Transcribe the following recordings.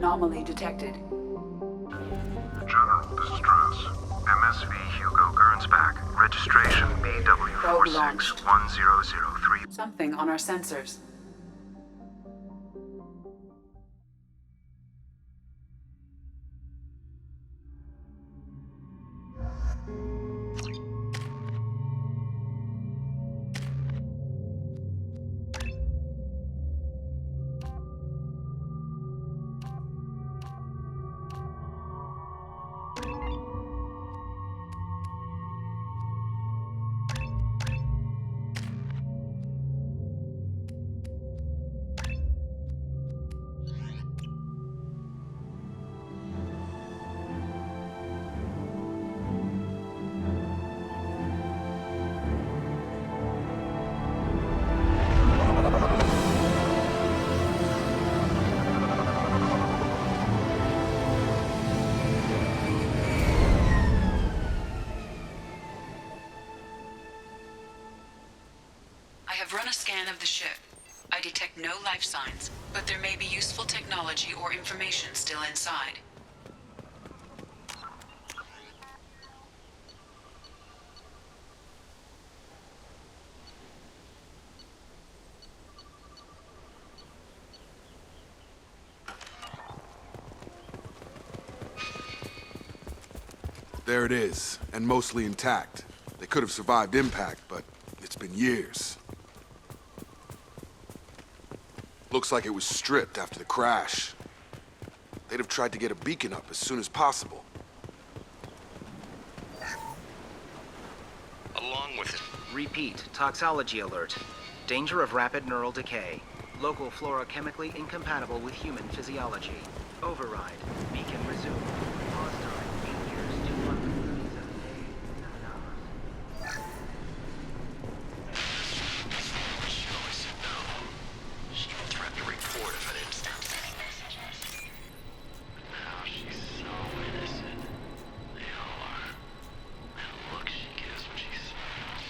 Anomaly detected. General, this is Dress. MSV Hugo Gernsback. Registration BW461003. Something on our sensors. I have run a scan of the ship. I detect no life signs, but there may be useful technology or information still inside. There it is, and mostly intact. They could have survived impact, but it's been years. Looks like it was stripped after the crash. They'd have tried to get a beacon up as soon as possible. Along with it. Repeat, toxology alert. Danger of rapid neural decay. Local flora chemically incompatible with human physiology. Override. Beacon resume. Pause time 8 years, 237 days, 7 hours. She always said no. She would threaten to report if I didn't stop. But now she's so innocent. They all are. That look she gives when she smiles.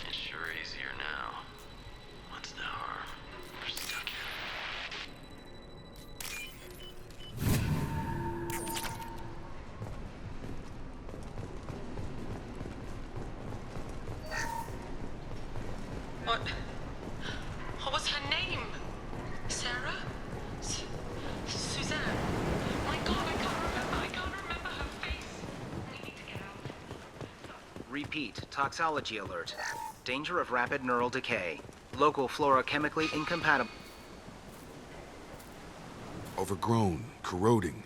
It's sure easier now. What's the harm? We're stuck here. What was her name? Sarah? Suzanne? My God, I can't remember her face. We need to get out. Repeat, toxology alert. Danger of rapid neural decay. Local flora chemically incompatible. Overgrown, corroding.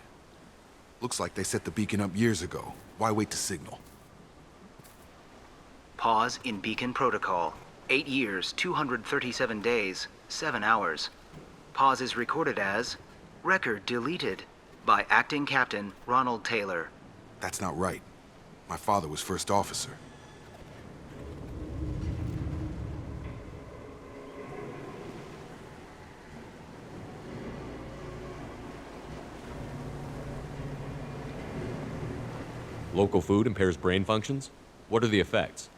Looks like they set the beacon up years ago. Why wait to signal? Pause in beacon protocol. 8 years, 237 days, 7 hours. Pause is recorded as record deleted by Acting Captain Ronald Taylor. That's not right. My father was first officer. Local food impairs brain functions? What are the effects?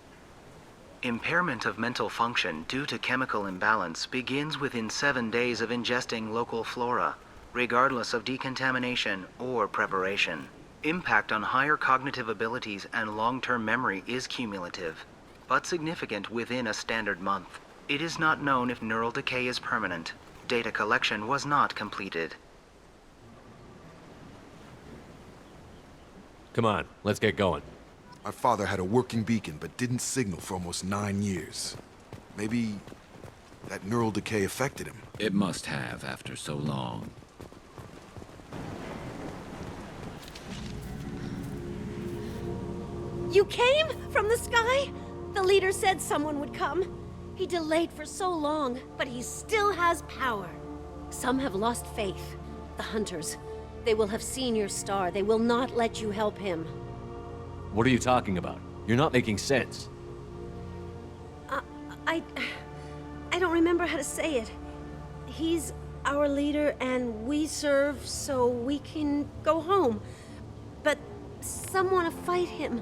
Impairment of mental function due to chemical imbalance begins within 7 days of ingesting local flora, regardless of decontamination or preparation. Impact on higher cognitive abilities and long-term memory is cumulative, but significant within a standard month. It is not known if neural decay is permanent. Data collection was not completed. Come on, let's get going. My father had a working beacon, but didn't signal for almost 9 years. Maybe that neural decay affected him. It must have after so long. You came? From the sky? The leader said someone would come. He delayed for so long, but he still has power. Some have lost faith. The hunters. They will have seen your star. They will not let you help him. What are you talking about? You're not making sense. I don't remember how to say it. He's our leader and we serve so we can go home. But some want to fight him.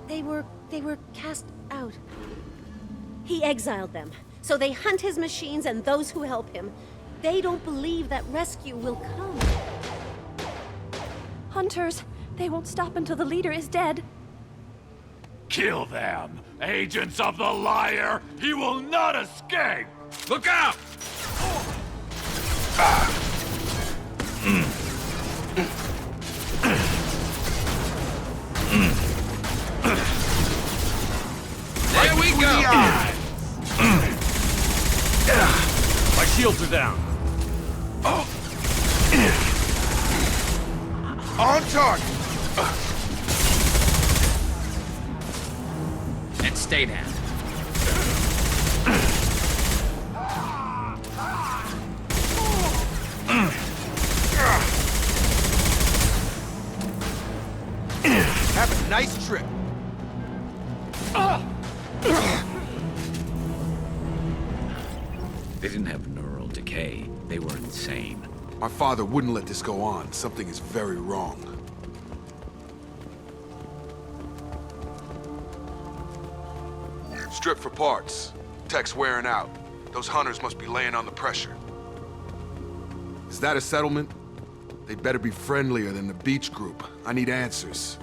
They were cast out. He exiled them, so they hunt his machines and those who help him. They don't believe that rescue will come. Hunters. They won't stop until the leader is dead. Kill them! Agents of the liar! He will not escape! Look out! There we go! My shields are down. On target! And stay down. Have a nice trip. They didn't have neural decay. They were insane. My father wouldn't let this go on. Something is very wrong. Strip for parts. Tech's wearing out. Those hunters must be laying on the pressure. Is that a settlement? They'd better be friendlier than the beach group. I need answers.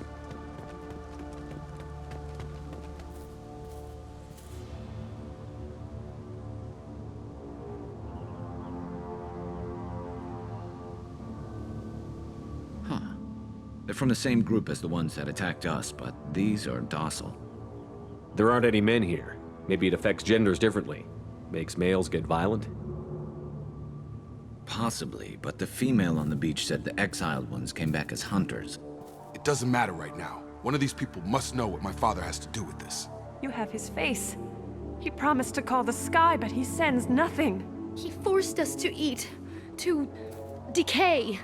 They're from the same group as the ones that attacked us, but these are docile. There aren't any men here. Maybe it affects genders differently. Makes males get violent? Possibly, but the female on the beach said the exiled ones came back as hunters. It doesn't matter right now. One of these people must know what my father has to do with this. You have his face. He promised to call the sky, but he sends nothing. He forced us to eat, to decay.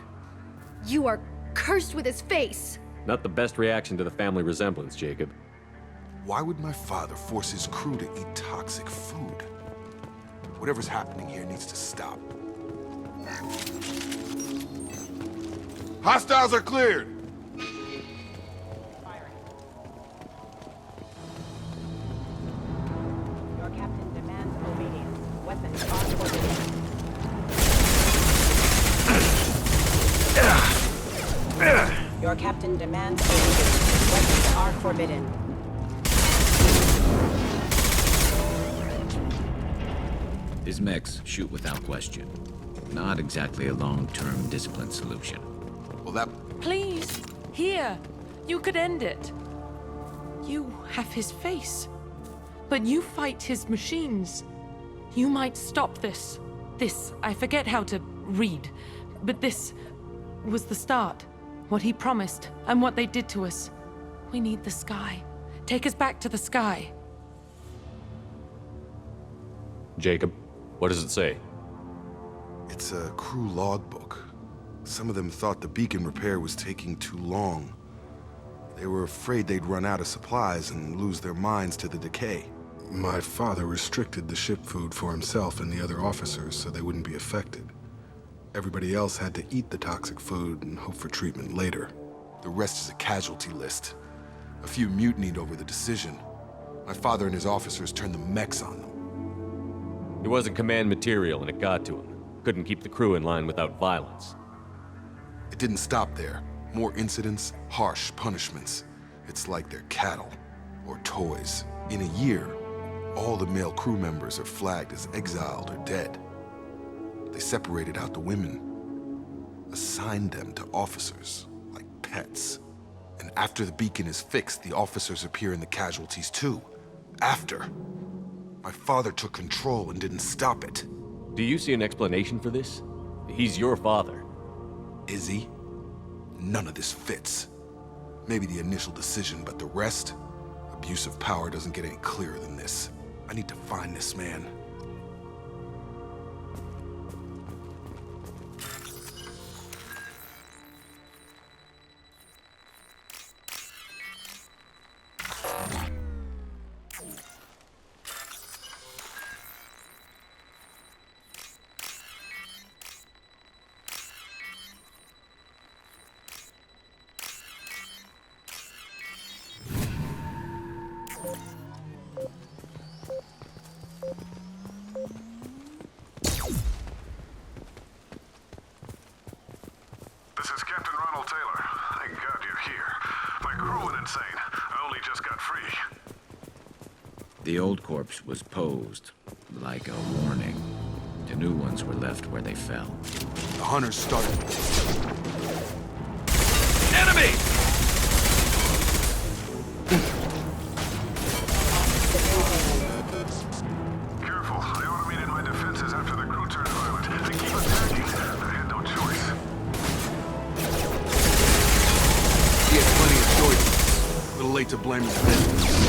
You are cursed with his face. Not the best reaction to the family resemblance, Jacob. Why would my father force his crew to eat toxic food? Whatever's happening here needs to stop. Hostiles are cleared! Your captain demands obedience. Weapons are forbidden. Your captain demands obedience. Weapons are forbidden. His mechs shoot without question. Not exactly a long-term discipline solution. Well, that... Please, here. You could end it. You have his face. But you fight his machines. You might stop this. This, I forget how to read. But this was the start. What he promised, and what they did to us. We need the sky. Take us back to the sky. Jacob, what does it say? It's a crew logbook. Some of them thought the beacon repair was taking too long. They were afraid they'd run out of supplies and lose their minds to the decay. My father restricted the ship food for himself and the other officers so they wouldn't be affected. Everybody else had to eat the toxic food and hope for treatment later. The rest is a casualty list. A few mutinied over the decision. My father and his officers turned the mechs on them. He wasn't command material and it got to him. Couldn't keep the crew in line without violence. It didn't stop there. More incidents, harsh punishments. It's like they're cattle or toys. In a year, all the male crew members are flagged as exiled or dead. They separated out the women, assigned them to officers, like pets. And after the beacon is fixed, the officers appear in the casualties too. After. My father took control and didn't stop it. Do you see an explanation for this? He's your father. Is he? None of this fits. Maybe the initial decision, but the rest? Abuse of power doesn't get any clearer than this. I need to find this man. just got free. The old corpse was posed like a warning. The new ones were left where they fell. The hunters started. Enemy! Careful, I automated my defenses after the crew turned violent. They keep attacking. I had no choice. He had plenty of choices. A little late to blame his business.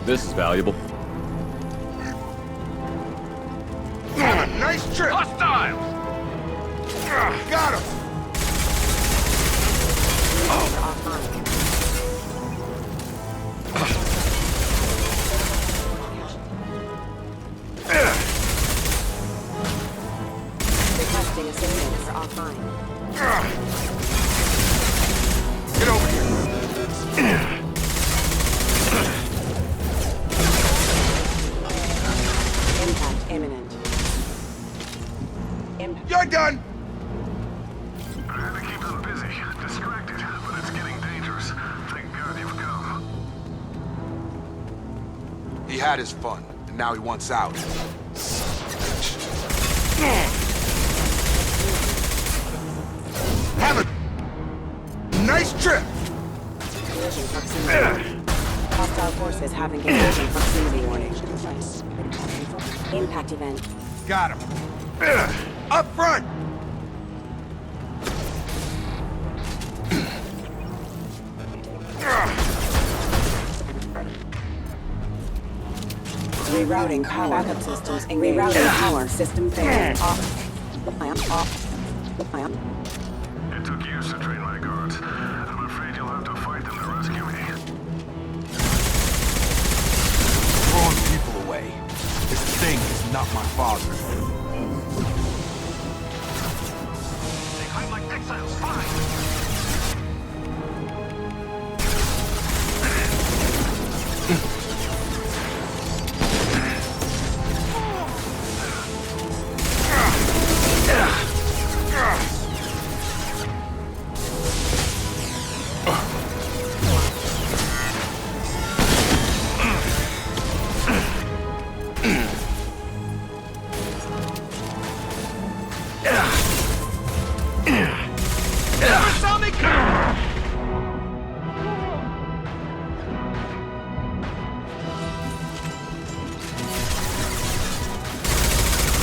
This is valuable. Nice trip! Hostiles! Got him! Requesting a simulator offline. Get over here! Impact imminent. You're done! I had to keep them busy, distracted, but it's getting dangerous. Thank God you've come. He had his fun, and now he wants out. Have a nice trip! Collision proximity. Hostile forces have engaged in proximity warning. Impact event. Got him. Up front! Rerouting power. Backup systems. Rerouting power. System failure. Off. It took years to train my guards. I'm afraid you'll have to fight them to rescue me. Throwing people away. This thing is not my father. They hide like exiles, fine!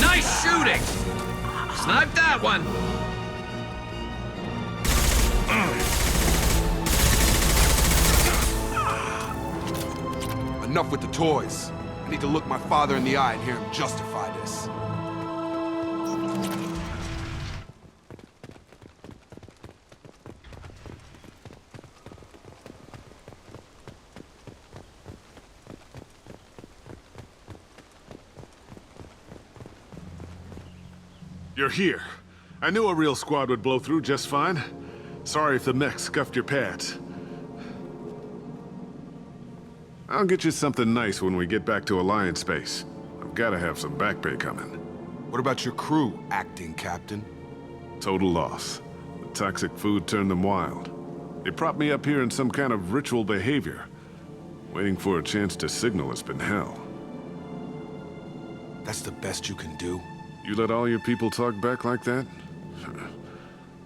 Nice shooting! Snipe that one! Enough with the toys. I need to look my father in the eye and hear him justify this. You're here. I knew a real squad would blow through just fine. Sorry if the mech scuffed your pads. I'll get you something nice when we get back to Alliance space. I've gotta have some back pay coming. What about your crew, acting captain? Total loss. The toxic food turned them wild. They propped me up here in some kind of ritual behavior. Waiting for a chance to signal has been hell. That's the best you can do? You let all your people talk back like that?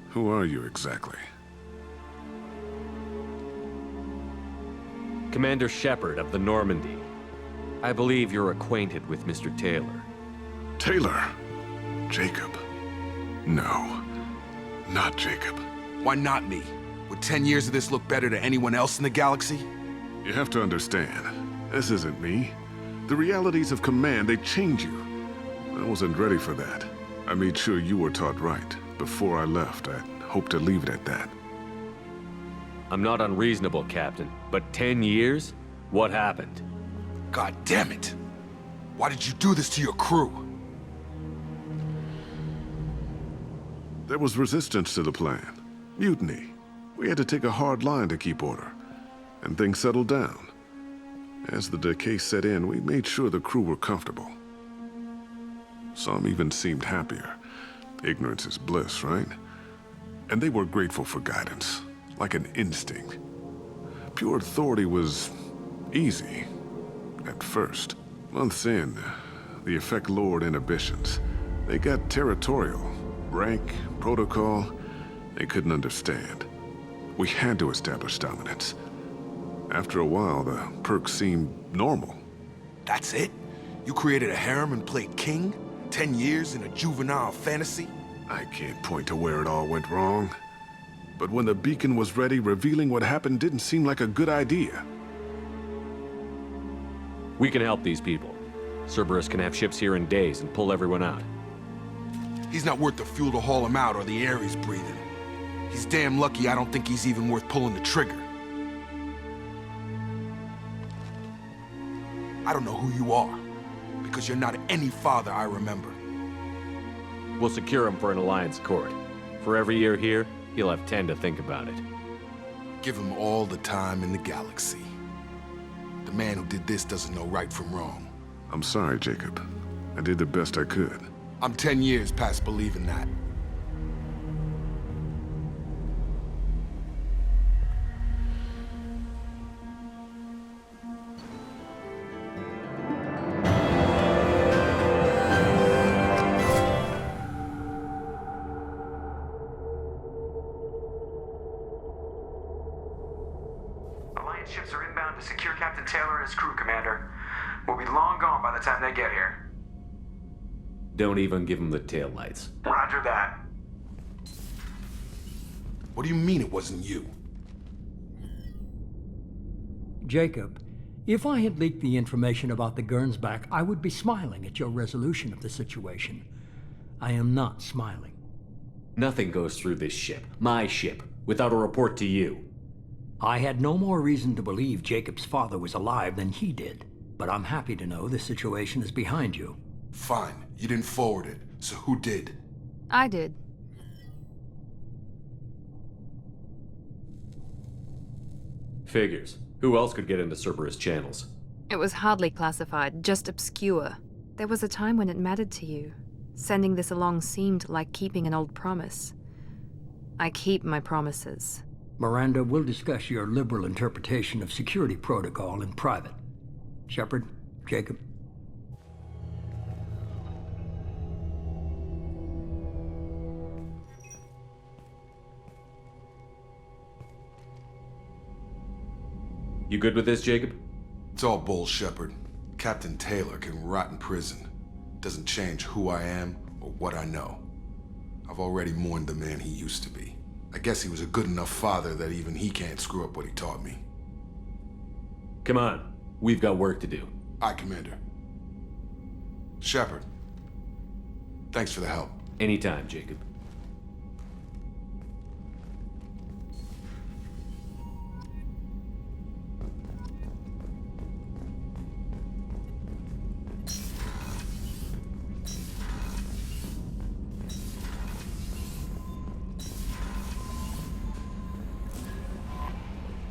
Who are you exactly? Commander Shepard of the Normandy. I believe you're acquainted with Mr. Taylor. Taylor? Jacob? No, not Jacob. Why not me? Would 10 years of this look better to anyone else in the galaxy? You have to understand, this isn't me. The realities of command, they change you. I wasn't ready for that. I made sure you were taught right. Before I left, I hoped to leave it at that. I'm not unreasonable, Captain, but 10 years? What happened? God damn it! Why did you do this to your crew? There was resistance to the plan. Mutiny. We had to take a hard line to keep order. And things settled down. As the decay set in, we made sure the crew were comfortable. Some even seemed happier. Ignorance is bliss, right? And they were grateful for guidance, like an instinct. Pure authority was easy, at first. Months in, the effect lowered inhibitions. They got territorial. Rank, protocol, they couldn't understand. We had to establish dominance. After a while, the perks seemed normal. That's it? You created a harem and played king? 10 years in a juvenile fantasy? I can't point to where it all went wrong. But when the beacon was ready, revealing what happened didn't seem like a good idea. We can help these people. Cerberus can have ships here in days and pull everyone out. He's not worth the fuel to haul him out or the air he's breathing. He's damn lucky I don't think he's even worth pulling the trigger. I don't know who you are, because you're not any father I remember. We'll secure him for an alliance court. For every year here, he'll have 10 to think about it. Give him all the time in the galaxy. The man who did this doesn't know right from wrong. I'm sorry, Jacob. I did the best I could. I'm 10 years past believing that. Alliance ships are inbound to secure Captain Taylor and his crew, Commander. We'll be long gone by the time they get here. Don't even give him the taillights. Roger that. What do you mean it wasn't you? Jacob, if I had leaked the information about the Gernsback, I would be smiling at your resolution of the situation. I am not smiling. Nothing goes through this ship, my ship, without a report to you. I had no more reason to believe Jacob's father was alive than he did, but I'm happy to know the situation is behind you. Fine. You didn't forward it, so who did? I did. Figures. Who else could get into Cerberus channels? It was hardly classified, just obscure. There was a time when it mattered to you. Sending this along seemed like keeping an old promise. I keep my promises. Miranda, we'll discuss your liberal interpretation of security protocol in private. Shepard, Jacob. You good with this, Jacob? It's all bull, Shepard. Captain Taylor can rot in prison. Doesn't change who I am or what I know. I've already mourned the man he used to be. I guess he was a good enough father that even he can't screw up what he taught me. Come on. We've got work to do. Aye, Commander. Shepard. Thanks for the help. Anytime, Jacob.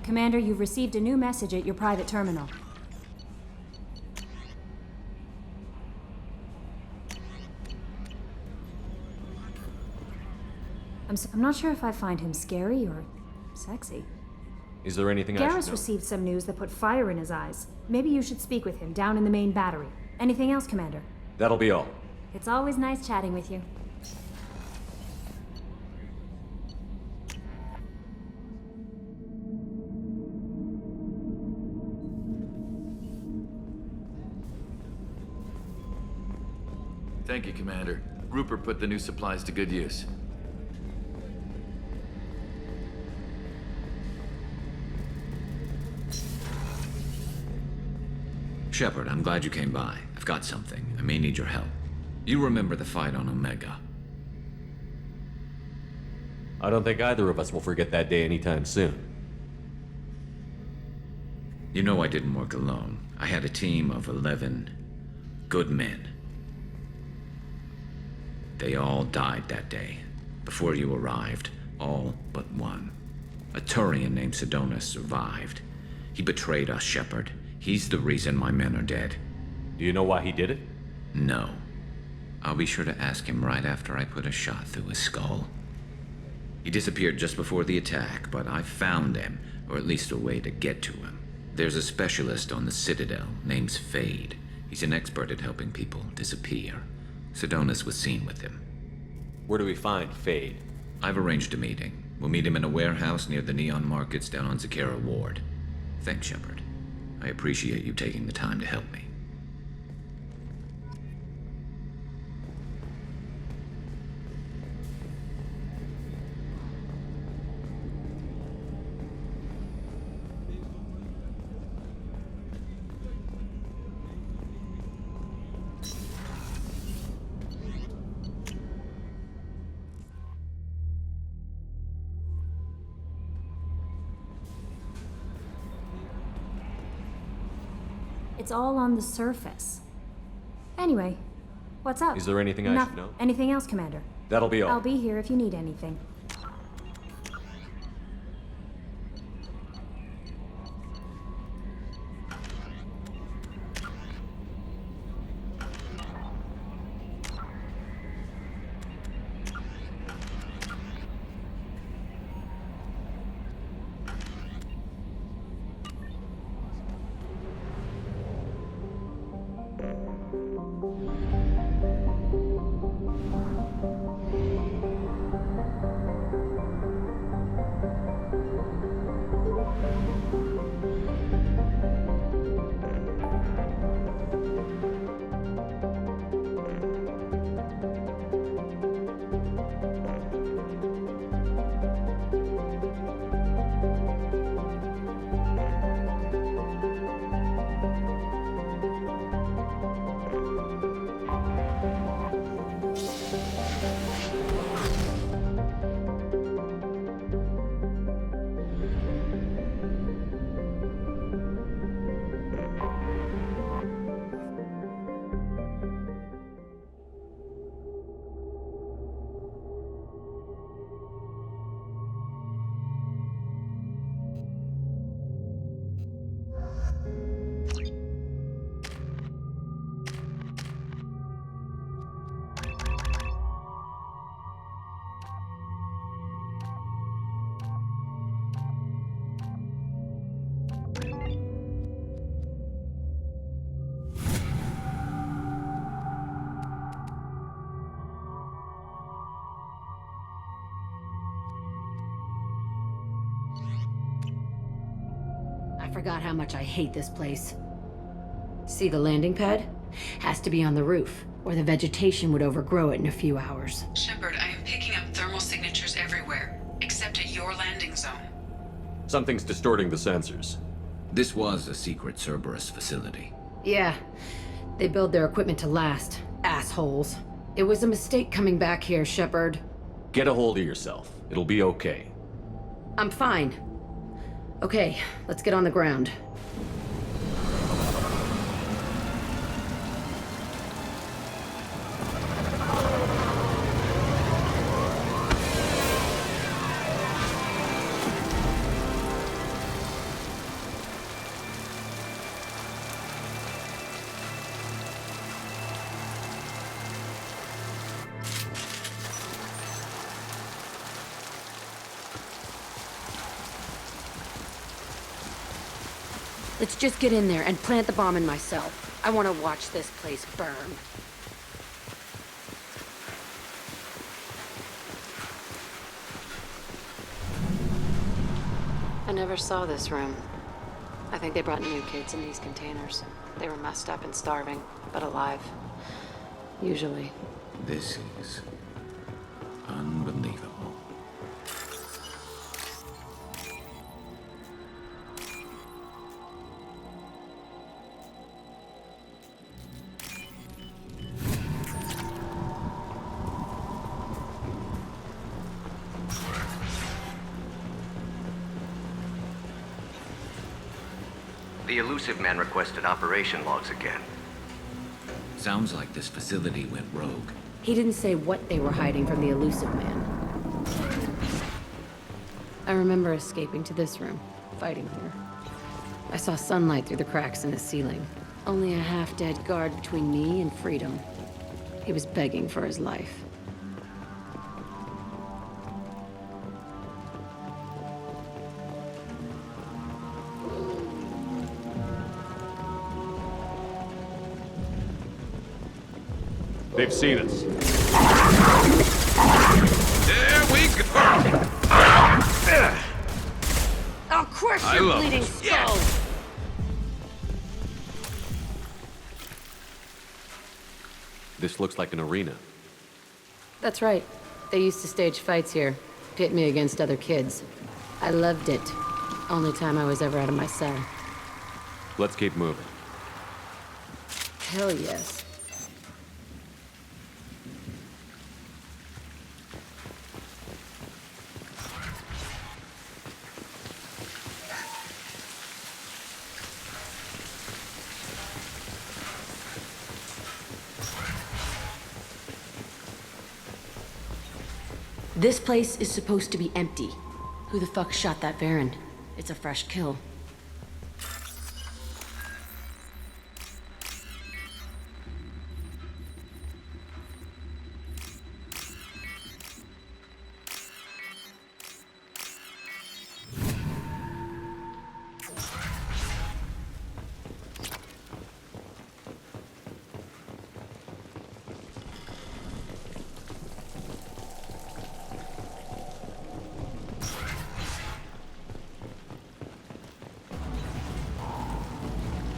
Commander, you've received a new message at your private terminal. I'm not sure if I find him scary or sexy. Is there anything I should Garrus know? received some news that put fire in his eyes. Maybe you should speak with him down in the main battery. Anything else, Commander? That'll be all. It's always nice chatting with you. Thank you, Commander. Rupert put the new supplies to good use. Shepard, I'm glad you came by. I've got something. I may need your help. You remember the fight on Omega? I don't think either of us will forget that day anytime soon. You know I didn't work alone. I had a team of 11 good men. They all died that day. Before you arrived, all but one. A Turian named Sidonis survived. He betrayed us, Shepard. He's the reason my men are dead. Do you know why he did it? No. I'll be sure to ask him right after I put a shot through his skull. He disappeared just before the attack, but I found him, or at least a way to get to him. There's a specialist on the Citadel, name's Fade. He's an expert at helping people disappear. Sidonis was seen with him. Where do we find Fade? I've arranged a meeting. We'll meet him in a warehouse near the Neon Markets down on Zakera Ward. Thanks, Shepard. I appreciate you taking the time to help me. It's all on the surface. Anyway, what's up? Is there anything I should know? Anything else, Commander? That'll be all. I'll be here if you need anything. I forgot how much I hate this place. See the landing pad? Has to be on the roof, or the vegetation would overgrow it in a few hours. Shepard, I am picking up thermal signatures everywhere, except at your landing zone. Something's distorting the sensors. This was a secret Cerberus facility. Yeah, they build their equipment to last. Assholes. It was a mistake coming back here, Shepard. Get a hold of yourself. It'll be okay. I'm fine. Okay, let's get on the ground. Let's just get in there and plant the bomb in myself. I want to watch this place burn. I never saw this room. I think they brought new kids in these containers. They were messed up and starving, but alive. Usually. This is unbelievable. The elusive man requested operation logs again. Sounds like this facility went rogue. He didn't say what they were hiding from the elusive man. I remember escaping to this room, fighting here. I saw sunlight through the cracks in the ceiling. Only a half-dead guard between me and freedom. He was begging for his life. They've seen us. There we go! I'll crush your bleeding skull! This looks like an arena. That's right. They used to stage fights here, pit me against other kids. I loved it. Only time I was ever out of my cell. Let's keep moving. Hell yes. This place is supposed to be empty. Who the fuck shot that Baron? It's a fresh kill.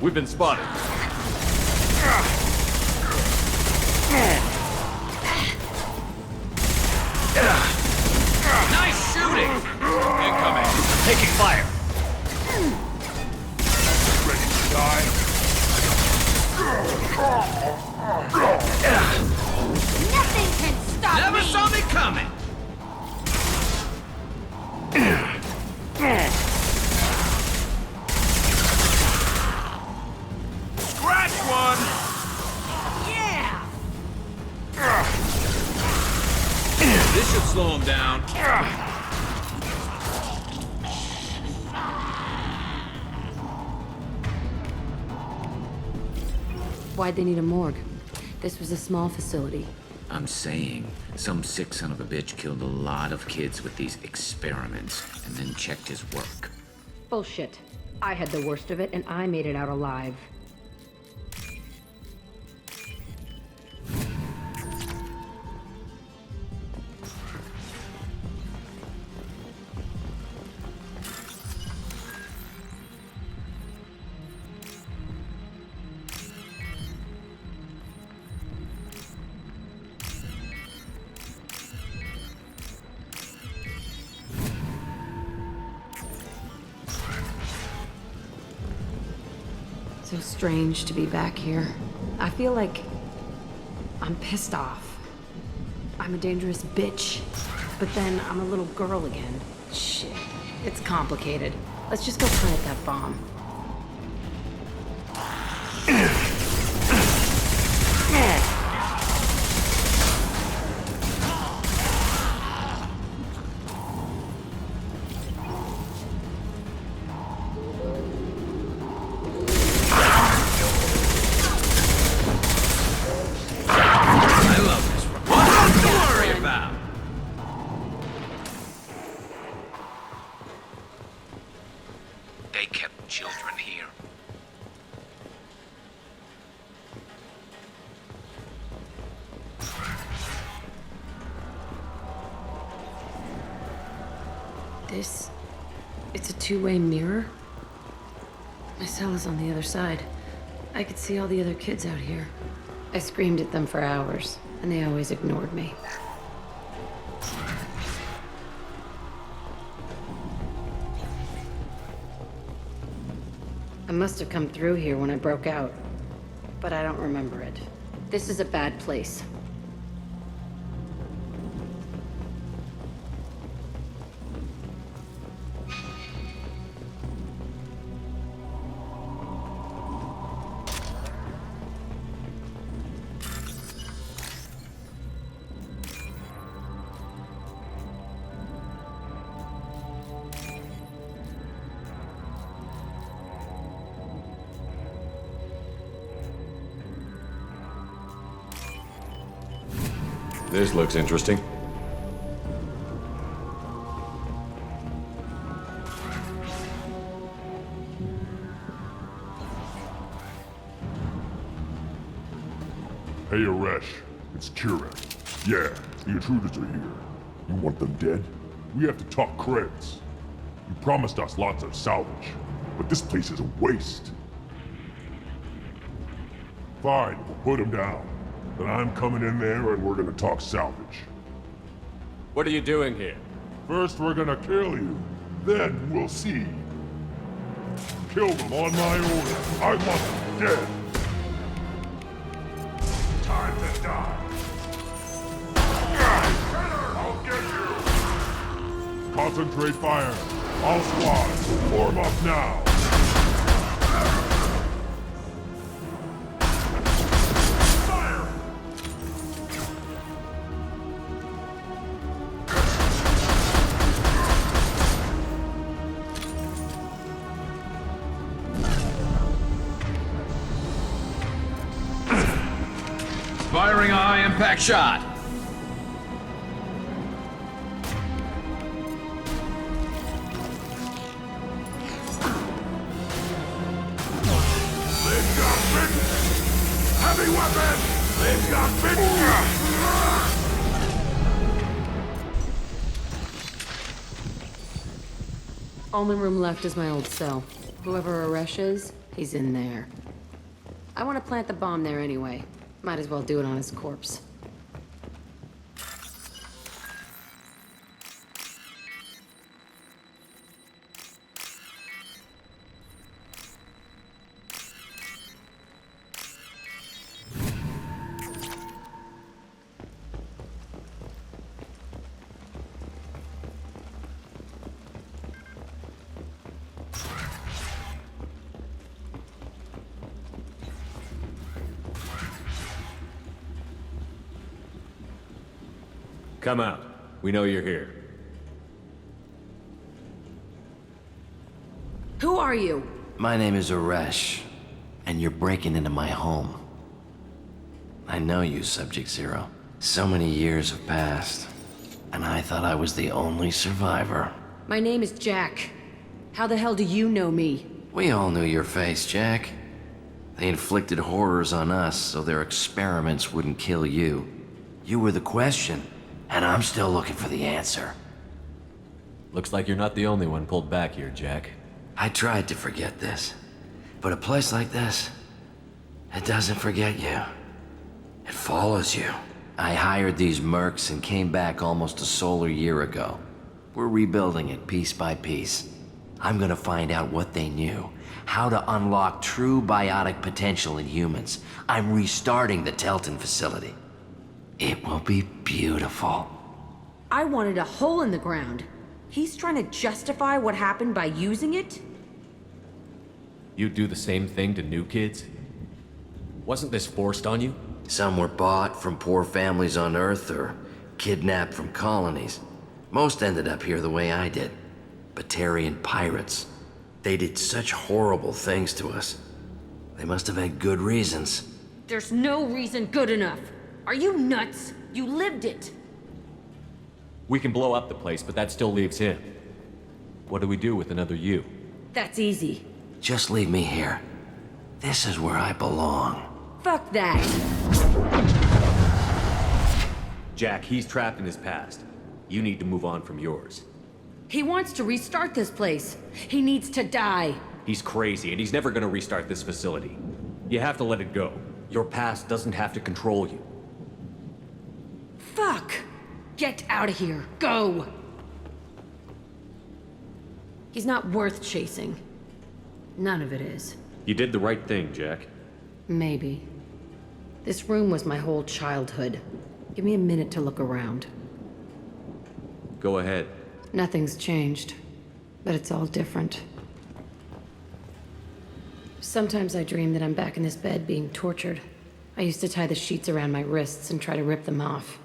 We've been spotted. Nice shooting! Incoming. Taking fire. Ready to die? Nothing can stop me! Never saw me coming! Scratch one! Yeah! This should slow him down. Why'd they need a morgue? This was a small facility. I'm saying, some sick son of a bitch killed a lot of kids with these experiments, and then checked his work. Bullshit. I had the worst of it, and I made it out alive. So strange to be back here. I feel like I'm pissed off. I'm a dangerous bitch, but then I'm a little girl again. Shit, it's complicated. Let's just go plant that bomb. They kept children here. It's a two-way mirror? My cell is on the other side. I could see all the other kids out here. I screamed at them for hours, and they always ignored me. I must have come through here when I broke out, but I don't remember it. This is a bad place. This looks interesting. Hey, Aresh. It's Kira. Yeah, the intruders are here. You want them dead? We have to talk credits. You promised us lots of salvage, but this place is a waste. Fine, we'll put them down. Then I'm coming in there and we're gonna talk salvage. What are you doing here? First we're gonna kill you, then we'll see. Kill them on my order. I want them dead. Time to die. I'll get you. Concentrate fire. All squads, form up now. Firing a high-impact shot. They've got big! Heavy weapon! They've got big! Only room left is my old cell. Whoever Aresh is, he's in there. I want to plant the bomb there anyway. Might as well do it on his corpse. Come out. We know you're here. Who are you? My name is Aresh, and you're breaking into my home. I know you, Subject Zero. So many years have passed, and I thought I was the only survivor. My name is Jack. How the hell do you know me? We all knew your face, Jack. They inflicted horrors on us so their experiments wouldn't kill you. You were the question, and I'm still looking for the answer. Looks like you're not the only one pulled back here, Jack. I tried to forget this, but a place like this, it doesn't forget you. It follows you. I hired these mercs and came back almost a solar year ago. We're rebuilding it piece by piece. I'm gonna find out what they knew, how to unlock true biotic potential in humans. I'm restarting the Telton facility. It will be beautiful. I wanted a hole in the ground. He's trying to justify what happened by using it? You'd do the same thing to new kids? Wasn't this forced on you? Some were bought from poor families on Earth or kidnapped from colonies. Most ended up here the way I did. Batarian pirates. They did such horrible things to us. They must have had good reasons. There's no reason good enough. Are you nuts? You lived it. We can blow up the place, but that still leaves him. What do we do with another you? That's easy. Just leave me here. This is where I belong. Fuck that. Jack, he's trapped in his past. You need to move on from yours. He wants to restart this place. He needs to die. He's crazy, and he's never gonna restart this facility. You have to let it go. Your past doesn't have to control you. Fuck! Get out of here. Go! He's not worth chasing. None of it is. You did the right thing, Jack. Maybe. This room was my whole childhood. Give me a minute to look around. Go ahead. Nothing's changed, but it's all different. Sometimes I dream that I'm back in this bed being tortured. I used to tie the sheets around my wrists and try to rip them off.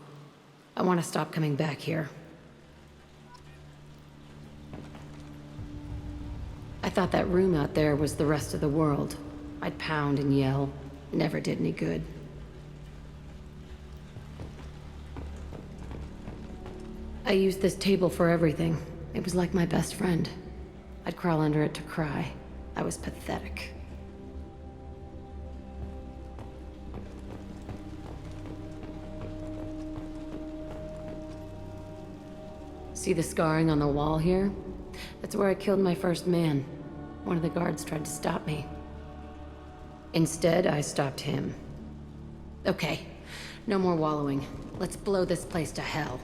I want to stop coming back here. I thought that room out there was the rest of the world. I'd pound and yell. Never did any good. I used this table for everything. It was like my best friend. I'd crawl under it to cry. I was pathetic. See the scarring on the wall here? That's where I killed my first man. One of the guards tried to stop me. Instead, I stopped him. Okay, no more wallowing. Let's blow this place to hell.